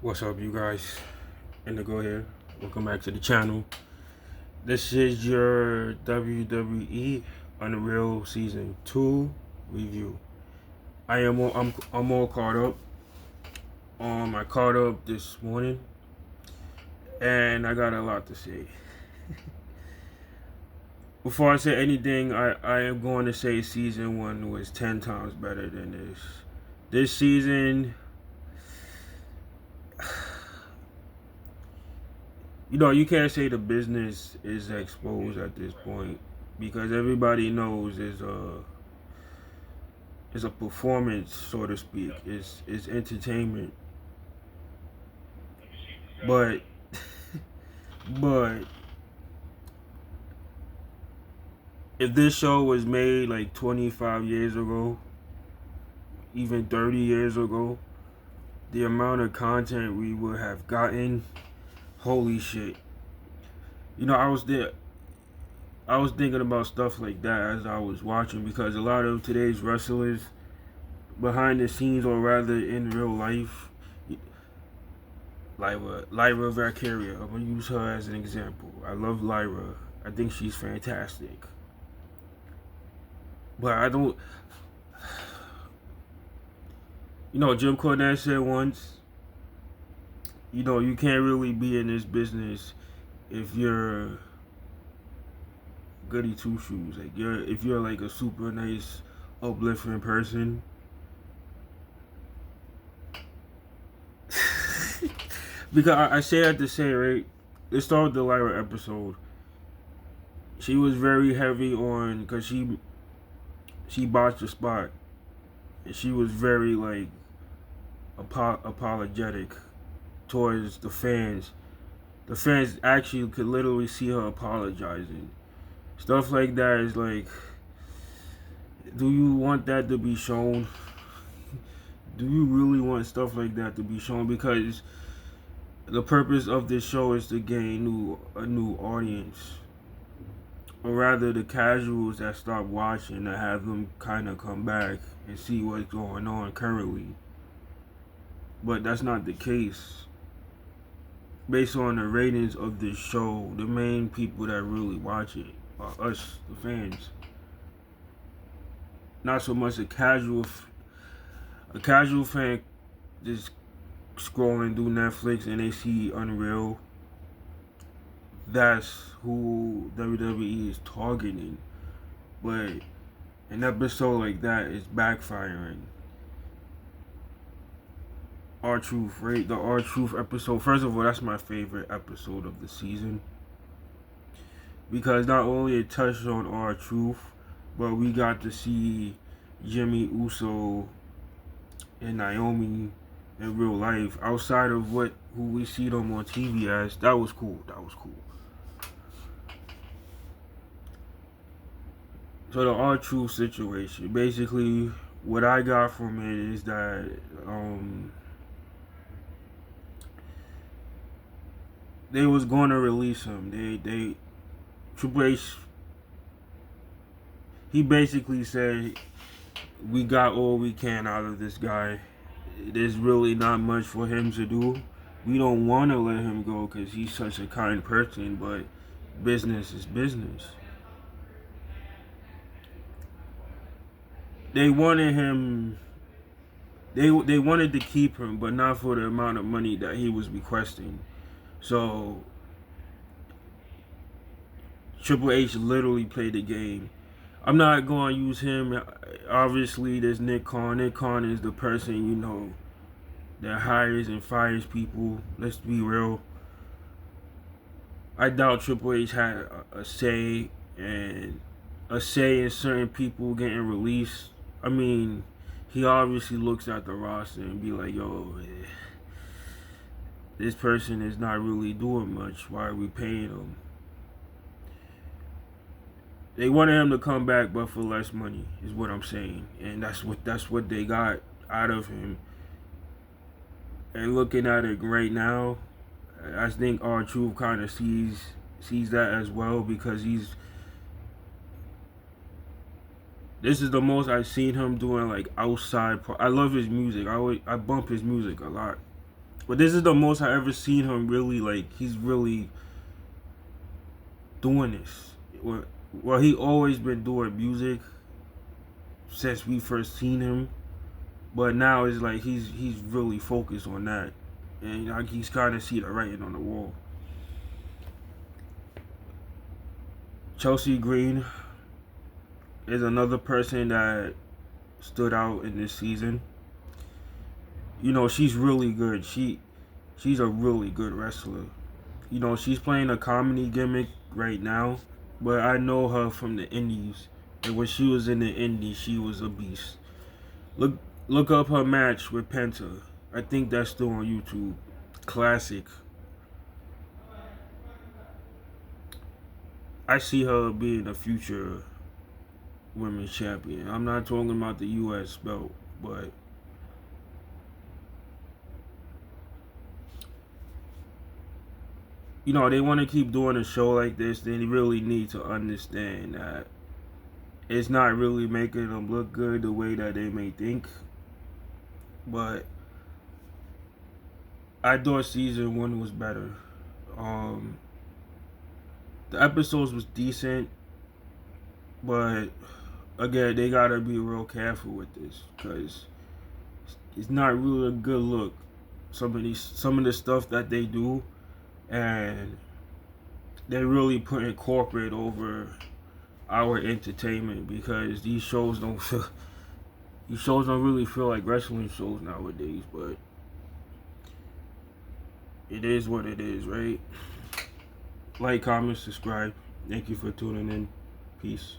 What's up, you guys? Indigo here. Welcome back to the channel. This is your WWE Unreal Season 2 review. I'm all caught up. I caught up this morning, and I got a lot to say. Before I say anything, I am going to say Season 1 was 10 times better than this. This season, you can't say the business is exposed at this point because everybody knows it's a performance, so to speak. It's entertainment. But but if this show was made like 25 years ago, even 30 years ago, the amount of content we would have gotten, holy shit. I was there. I was thinking about stuff like that as I was watching because a lot of today's wrestlers behind the scenes, or rather in real life, Lyra Valkyria. I'm gonna use her as an example. I love Lyra. I think she's fantastic. But I don't. Jim Cornette said once, you can't really be in this business if you're goody two shoes. Like if you're like a super nice, uplifting person. Because I say that to say, right? Let's start with the Lyra episode. She was very heavy on because she botched the spot, and she was very like apologetic towards the fans. The fans actually could literally see her apologizing. Stuff like that is like, do you want that to be shown? Do you really want stuff like that to be shown? Because the purpose of this show is to gain a new audience, or rather the casuals that start watching, to have them kind of come back and see what's going on currently. But that's not the case. Based on the ratings of this show, the main people that really watch it are us, the fans. Not so much a casual fan just scrolling through Netflix and they see Unreal. That's who WWE is targeting. But an episode like that is backfiring. R-Truth, right? The R-Truth episode. First of all, that's my favorite episode of the season. Because not only it touched on R-Truth, but we got to see Jimmy Uso and Naomi in real life, outside of who we see them on TV as. That was cool. So the R-Truth situation, basically, what I got from it is that they was going to release him. They Triple H, he basically said, we got all we can out of this guy. There's really not much for him to do. We don't want to let him go because he's such a kind person, but business is business. They wanted him. They wanted to keep him, but not for the amount of money that he was requesting. So Triple H literally played the game. I'm not going to use him. Obviously, there's Nick Khan. Nick Khan is the person, that hires and fires people. Let's be real. I doubt Triple H had a say in certain people getting released. I mean, he obviously looks at the roster and be like, yo, this person is not really doing much. Why are we paying him? They wanted him to come back, but for less money, is what I'm saying, and that's what they got out of him. And looking at it right now, I think R-Truth kind of sees that as well, because this is the most I've seen him doing like outside. I love his music. I bump his music a lot. But this is the most I ever seen him really, like, he's really doing this. Well, he always been doing music since we first seen him, but now it's like he's really focused on that, and like he's kind of see the writing on the wall. Chelsea Green is another person that stood out in this season. You know, she's really good. She's a really good wrestler. You know, she's playing a comedy gimmick right now, but I know her from the indies. And when she was in the indies, she was a beast. Look look up her match with Penta. I think that's still on YouTube. Classic. I see her being a future women's champion. I'm not talking about the US belt, but you know, they want to keep doing a show like this, they really need to understand that it's not really making them look good the way that they may think. But I thought season one was better. Um, the episodes was decent, but again, they gotta be real careful with this because it's not really a good look. Some of the stuff that they do, and they're really putting corporate over our entertainment because these shows don't really feel like wrestling shows nowadays. But it is what it is, right? Like, comment, subscribe. Thank you for tuning in. Peace.